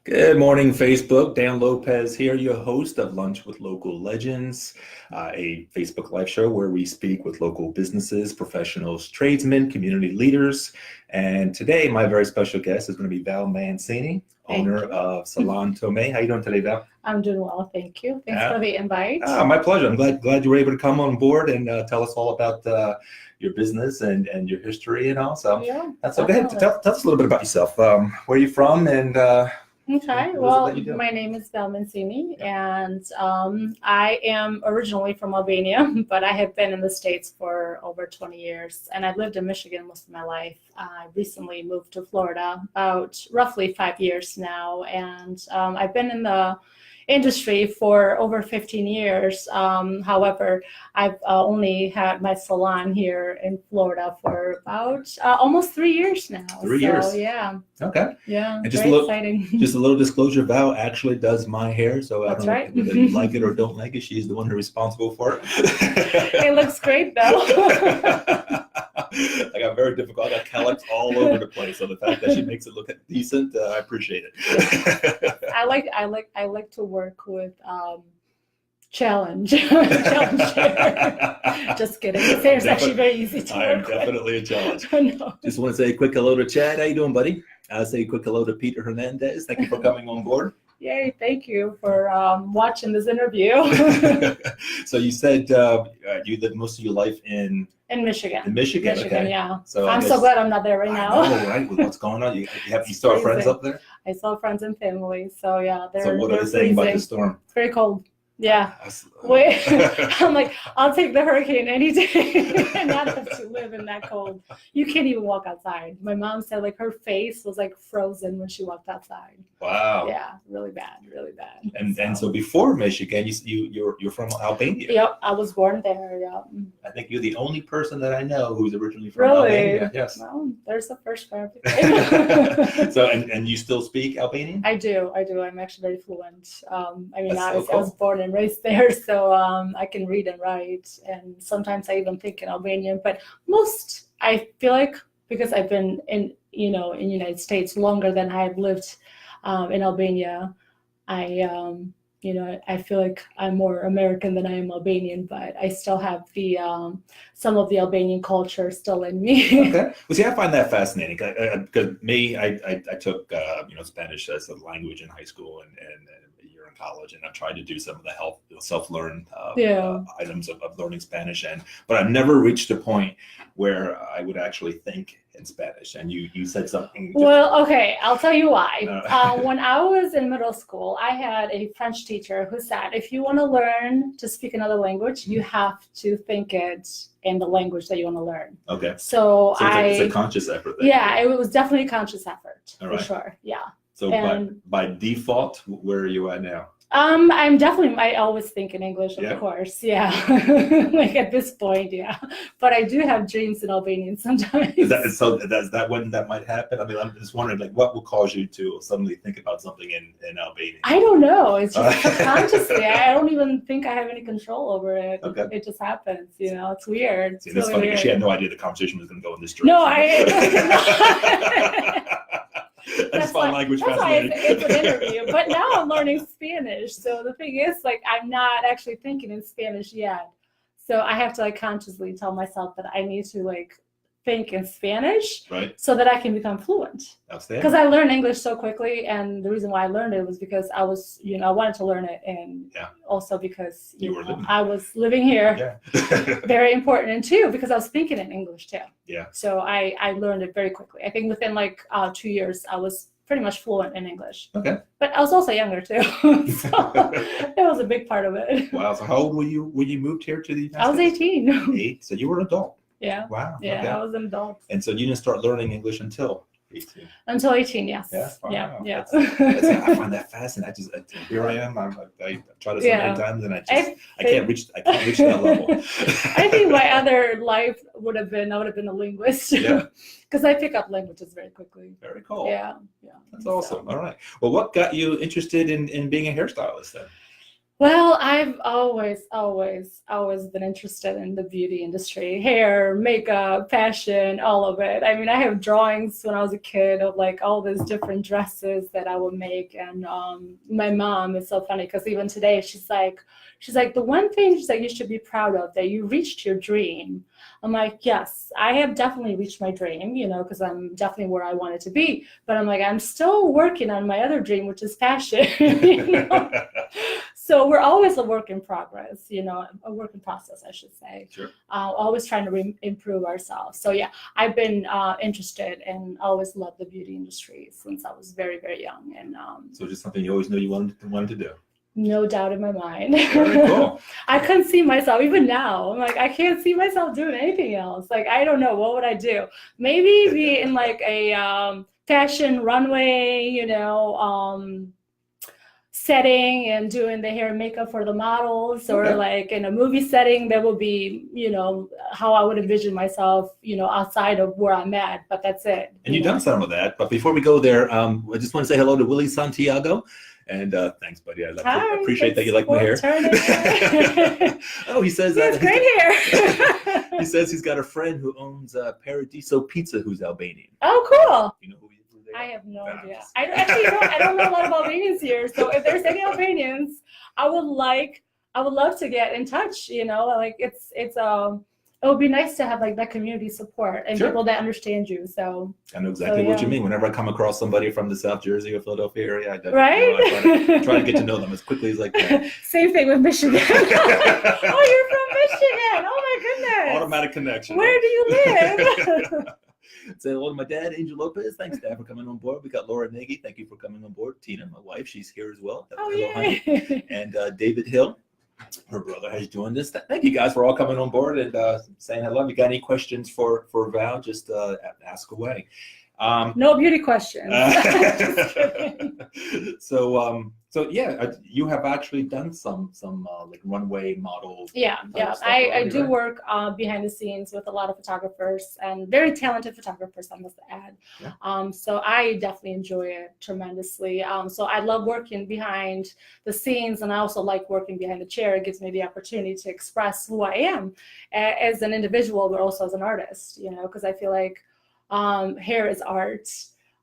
Good morning, Facebook. Dan Lopez here, your host of Lunch with Local Legends, a Facebook live show where we speak with local businesses, professionals, tradesmen, community leaders. And today, my very special guest is going to be Val Mancini, owner of Salon, Tomé. How you doing today, Val? I'm doing well, thank you. Thanks for the invite. My pleasure. I'm glad you were able to come on board and tell us all about your business and your history and all. So Yeah, that's okay. Tell us a little bit about yourself. Where are you from and Okay, well, my name is Val Mancini, and I am originally from Albania, but I have been in the States for over 20 years, and I've lived in Michigan most of my life. I recently moved to Florida about roughly 5 years now, and I've been in the industry for over 15 years. However, I've only had my salon here in Florida for about almost 3 years now. 3 years. Yeah. Okay. Yeah. And just very exciting. Just a little disclosure, Val actually does my hair, so That's I right. don't know whether you like it or don't like it. She's the one who's responsible for it. It looks great though. I got very difficult. I got cowlicks all over the place. So the fact that she makes it look decent, I appreciate it. I like to work with challenge. Just kidding. His hair is actually very easy to I am work with. definitely a challenge. No. Just want to say a quick hello to Chad. How you doing, buddy? I'll say a quick hello to Peter Hernandez. Thank you for coming on board. Yay, thank you for watching this interview. So you said you lived most of your life in Michigan. In Michigan, okay. Yeah. So I'm so glad I'm not there right now. I know, right? What's going on? You still have friends up there? I still have friends and family. So yeah, So what are they saying about the storm? It's very cold. Yeah. Wait, I'm like, I'll take the hurricane any day and not have to live in that cold. You can't even walk outside. My mom said like her face was like frozen when she walked outside. Wow. Yeah, really bad, really bad. And so before Michigan, you're from Albania. Yep, I was born there. Yeah. I think you're the only person that I know who's originally from Albania. Yes. Well, there's the first for everything. So and you still speak Albanian? I do. I'm actually very fluent. I mean, I so cool. was born and raised there, so I can read and write, and sometimes I even think in Albanian. But I feel like because I've been in United States longer than I've lived in Albania, I feel like I'm more American than I am Albanian, but I still have the some of the Albanian culture still in me. Okay. Well, see, I find that fascinating because I took Spanish as a language in high school and a year in college, and I've tried to do some of the self-learn items of learning Spanish, but I've never reached a point where I would actually think in Spanish. And you said something. Well, okay, I'll tell you why. When I was in middle school, I had a French teacher who said, if you want to learn to speak another language, you have to think it in the language that you want to learn. Okay. So it's a conscious effort. Yeah, it was definitely a conscious effort, all right. For sure. Yeah. So by default, where are you at now? I always think in English, of course. Yeah. Like at this point, yeah. But I do have dreams in Albanian sometimes. Is that when that might happen? I mean, I'm just wondering, like, what will cause you to suddenly think about something in Albanian? I don't know. It's just subconsciously. I don't even think I have any control over it. Okay. It just happens, It's weird. See, that's funny because she had no idea the conversation was going to go in this direction. No, I just find language fascinating. That's why it's an interview. But now I'm learning Spanish. So the thing is, like, I'm not actually thinking in Spanish yet. So I have to, like, consciously tell myself that I need to, like, think in Spanish, right, so that I can become fluent. Outstanding. Because I learned English so quickly, and the reason why I learned it was because I was, I wanted to learn it, and also because I was living here. Yeah. Very important, and too because I was thinking in English too. Yeah. So I learned it very quickly. I think within like 2 years, I was pretty much fluent in English. Okay. But I was also younger too, so it was a big part of it. Wow. So how old were you when you moved here to the United States? I was 18. 8. So you were an adult. Yeah. Wow. Yeah, okay. I was an adult. And so you didn't start learning English until 18? Until 18, yes. Yeah. Wow. Yeah. I find that fascinating. Here I am. I try this so many times, and I can't reach that level. I think my other life I would have been a linguist. Yeah. Because I pick up languages very quickly. Very cool. Yeah. That's awesome. All right. Well, what got you interested in being a hairstylist then? Well, I've always been interested in the beauty industry, hair, makeup, fashion, all of it. I mean, I have drawings when I was a kid of like all these different dresses that I would make. And my mom is so funny because even today she's like, the one thing she's like, you should be proud of that you reached your dream. I'm like, yes, I have definitely reached my dream, because I'm definitely where I wanted to be. But I'm like, I'm still working on my other dream, which is fashion. So we're always a work in progress, a work in process, I should say. Sure. Always trying to improve ourselves. So yeah, I've been interested and always loved the beauty industry since I was very, very young. And so just something you always knew you wanted to do. No doubt in my mind. Very cool. I couldn't see myself, even now. I'm like, I can't see myself doing anything else. Like, I don't know, what would I do? Maybe be in like a fashion runway, setting and doing the hair and makeup for the models, or like in a movie setting. That would be, how I would envision myself, outside of where I'm at. But that's it. And you've done some of that. But before we go there, I just want to say hello to Willie Santiago. And thanks, buddy. I appreciate that you like my hair. Oh, he says that. He has great hair. He says he's got a friend who owns Paradiso Pizza who's Albanian. Oh, cool. You know who they are? I have no idea. I don't know a lot of Albanians here. So if there's any Albanians, I would love to get in touch. Like it would be nice to have like that community support and people that understand you. So I know exactly what you mean. Whenever I come across somebody from the South Jersey or Philadelphia area, I try to get to know them as quickly as I can. Same thing with Michigan. Oh, you're from Michigan. Oh my goodness. Automatic connection. Where do you live? Say hello to my dad, Angel Lopez. Thanks, Dad, for coming on board. We got Laura Nagy. Thank you for coming on board. Tina, my wife, she's here as well. Oh, hello, honey. And David Hill, her brother, has joined us. Thank you guys for all coming on board and saying hello. If you got any questions for Val, just ask away. No beauty questions. Just kidding. So yeah, you have actually done some like runway model. Yeah. I do work behind the scenes with a lot of photographers and very talented photographers, I must add. Yeah. So I definitely enjoy it tremendously. So I love working behind the scenes, and I also like working behind the chair. It gives me the opportunity to express who I am as an individual, but also as an artist. Because I feel like hair is art,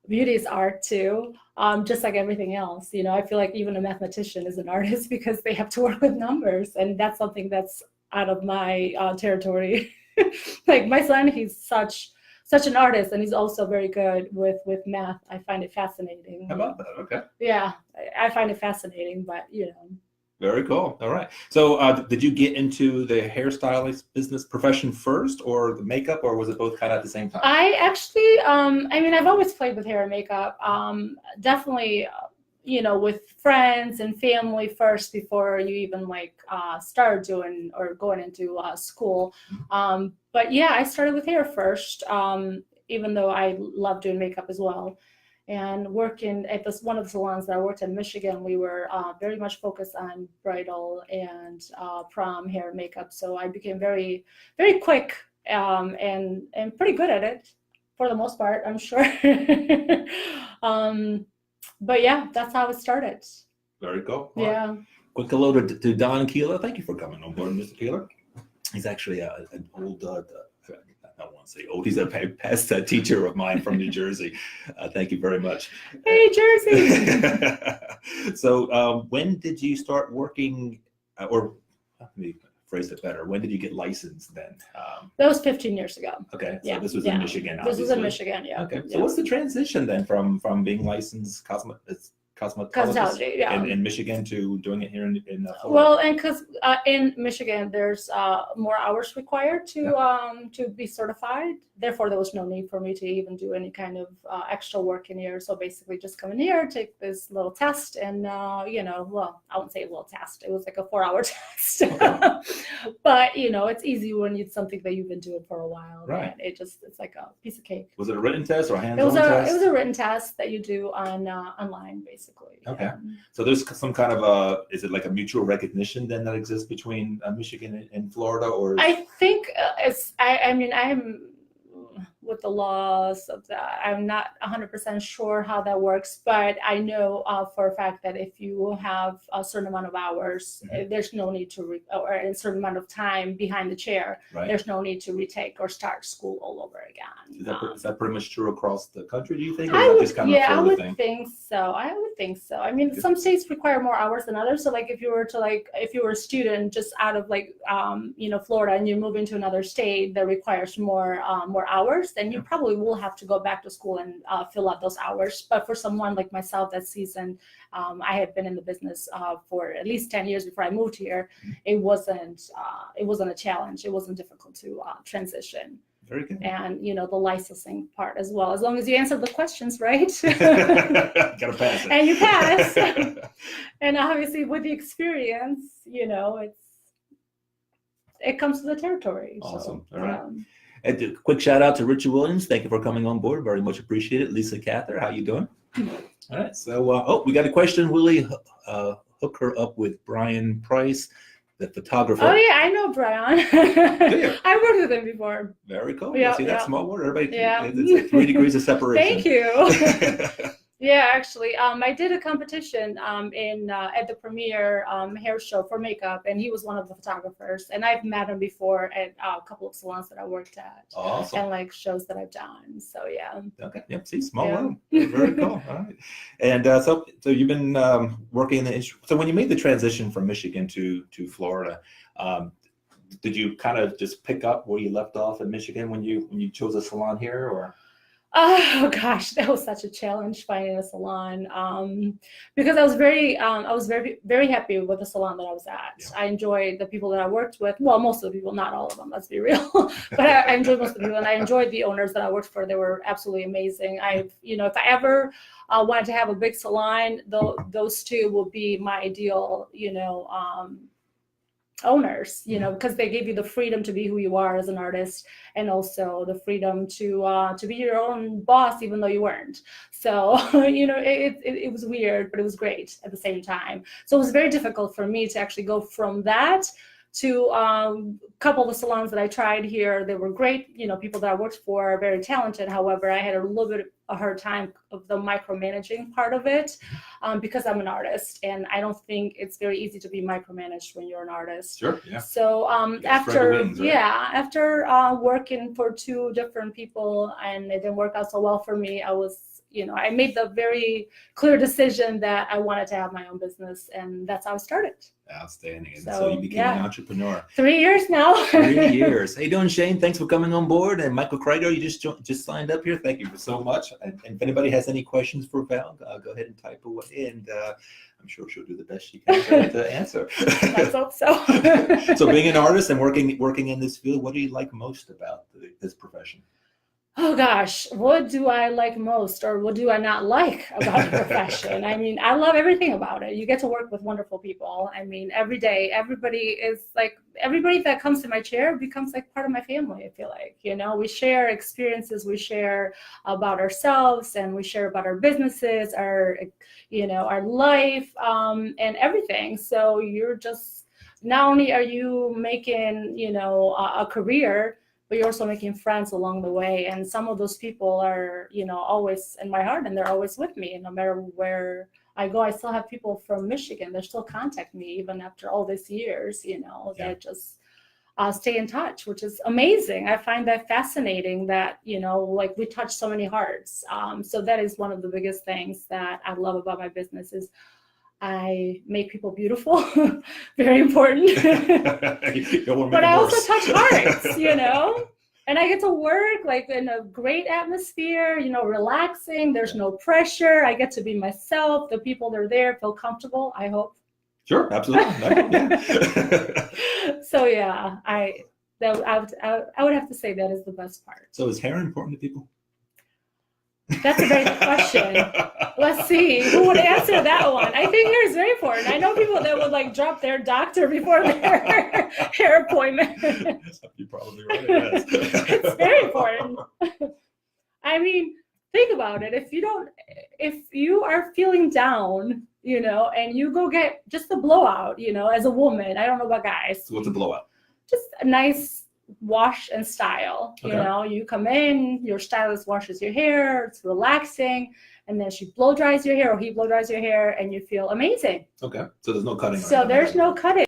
beauty is art too, just like everything else. I feel like even a mathematician is an artist because they have to work with numbers, and that's something that's out of my territory. Like my son, he's such an artist, and he's also very good with math. I find it fascinating. How about that? Okay. Yeah, I find it fascinating, but Very cool. All right. So did you get into the hairstylist business profession first, or the makeup, or was it both kind of at the same time? I actually, I've always played with hair and makeup. Definitely, with friends and family first before you even start doing or going into school. But yeah, I started with hair first, even though I love doing makeup as well. And working at one of the salons that I worked in Michigan, we were very much focused on bridal and prom hair and makeup. So I became very, very quick and pretty good at it for the most part, I'm sure. But yeah, that's how it started. Very cool. Yeah. Quick hello to Don Keeler. Thank you for coming on board, Mr. Keeler. He's actually an old. I don't want to say old. He's a past teacher of mine from New Jersey. Thank you very much. Hey, Jersey. So when did you start working, or let me phrase it better, when did you get licensed then? That was 15 years ago. Okay, so this was in Michigan, obviously. This was in Michigan, yeah. Okay, so what's the transition then from being licensed cosmetologist in Michigan to doing it here in Florida? Well, and because in Michigan there's more hours required to be certified. Therefore, there was no need for me to even do any kind of extra work in here. So basically, just come in here, take this little test, and well, I wouldn't say a little test. It was like a 4-hour test. But it's easy when it's something that you've been doing for a while. Right. It's like a piece of cake. Was it a written test or a hands-on test? It was a written test that you do online, basically. Okay. So there's some kind of is it like a mutual recognition then that exists between Michigan and Florida, or? I think with the laws of that. I'm not 100% sure how that works, but I know for a fact that if you have a certain amount of hours, there's no need to, or a certain amount of time behind the chair, there's no need to retake or start school all over again. Is that pretty much true across the country, do you think? Or is that just kind of a Florida thing? I would think so. I mean, some states require more hours than others. So like if you were a student just out of like, Florida, and you're moving to another state that requires more hours, then you probably will have to go back to school and fill out those hours. But for someone like myself that's seasoned, I had been in the business for at least 10 years before I moved here. It wasn't a challenge. It wasn't difficult to transition. Very good. And the licensing part as well, as long as you answer the questions right. Gotta pass it. And you pass. And obviously with the experience, it comes to the territory. Awesome. So, all right. And a quick shout out to Richard Williams. Thank you for coming on board. Very much appreciated. Lisa Cather, how you doing? All right. So, we got a question. Willie, hook her up with Brian Price, the photographer. Oh yeah, I know Brian. Do you? I worked with him before. Very cool. Yeah, See that small word? Everybody, it's like 3 degrees of separation. Thank you. Yeah, actually, I did a competition at the Premier hair show for makeup, and he was one of the photographers. And I've met him before at a couple of salons that I worked at. Awesome. And like shows that I've done. So yeah. Okay. Yep. See, small world. Very cool. All right. And so you've been working in the industry. So when you made the transition from Michigan to Florida, did you kind of just pick up where you left off in Michigan when you chose a salon here, or? Oh gosh, that was such a challenge finding a salon because I was very very happy with the salon that I was at. Yeah. I enjoyed the people that I worked with. Well, most of the people, not all of them, let's be real. But I enjoyed most of the people, and I enjoyed the owners that I worked for. They were absolutely amazing. If I ever wanted to have a big salon, those two will be my ideal, owners, because they give you the freedom to be who you are as an artist, and also the freedom to be your own boss, even though you weren't. So, it was weird, but it was great at the same time. So it was very difficult for me to actually go from that to a couple of the salons that I tried here. They were great, people that I worked for are very talented. However, I had a little bit of a hard time of the micromanaging part of it because I'm an artist, and I don't think it's very easy to be micromanaged when you're an artist. Sure, yeah. So after working for 2 different people and it didn't work out so well for me, I made the very clear decision that I wanted to have my own business, and that's how I started. Outstanding. And so you became an entrepreneur. 3 years now. 3 years. How you doing, Shane? Thanks for coming on board. And Michael Crider, you just signed up here. Thank you so much. And if anybody has any questions for Val, go ahead and type away, and I'm sure she'll do the best she can to answer. Let's hope so. So being an artist and working in this field, what do you like most about this profession? Oh gosh, what do I like most, or what do I not like about the profession? I mean, I love everything about it. You get to work with wonderful people. I mean, every day, everybody that comes to my chair becomes like part of my family, I feel like. We share experiences, we share about ourselves, and we share about our businesses, our life, and everything. So you're just, not only are you making, a career, but you're also making friends along the way. And some of those people are, always in my heart, and they're always with me. And no matter where I go, I still have people from Michigan that still contact me even after all these years, that just stay in touch, which is amazing. I find that fascinating that, we touch so many hearts. So that is one of the biggest things that I love about my business is I make people beautiful, very important. But I also touch hearts, and I get to work like in a great atmosphere, relaxing. There's no pressure. I get to be myself. The people that are there feel comfortable, I hope. Sure, absolutely. So yeah, I would have to say that is the best part. So is hair important to people? That's a very good question. Let's see who would answer that one. I think hair is very important. I know people that would drop their doctor before their hair appointment. You're probably right. Yes. It's very important. I mean, think about it. If you are feeling down, and you go get just a blowout, as a woman, I don't know about guys. So what's a blowout? Just a nice wash and style. You know, you come in, your stylist washes your hair, it's relaxing, and then she blow dries your hair or he blow dries your hair, and you feel amazing. Okay, so there's no cutting. So there's no cutting.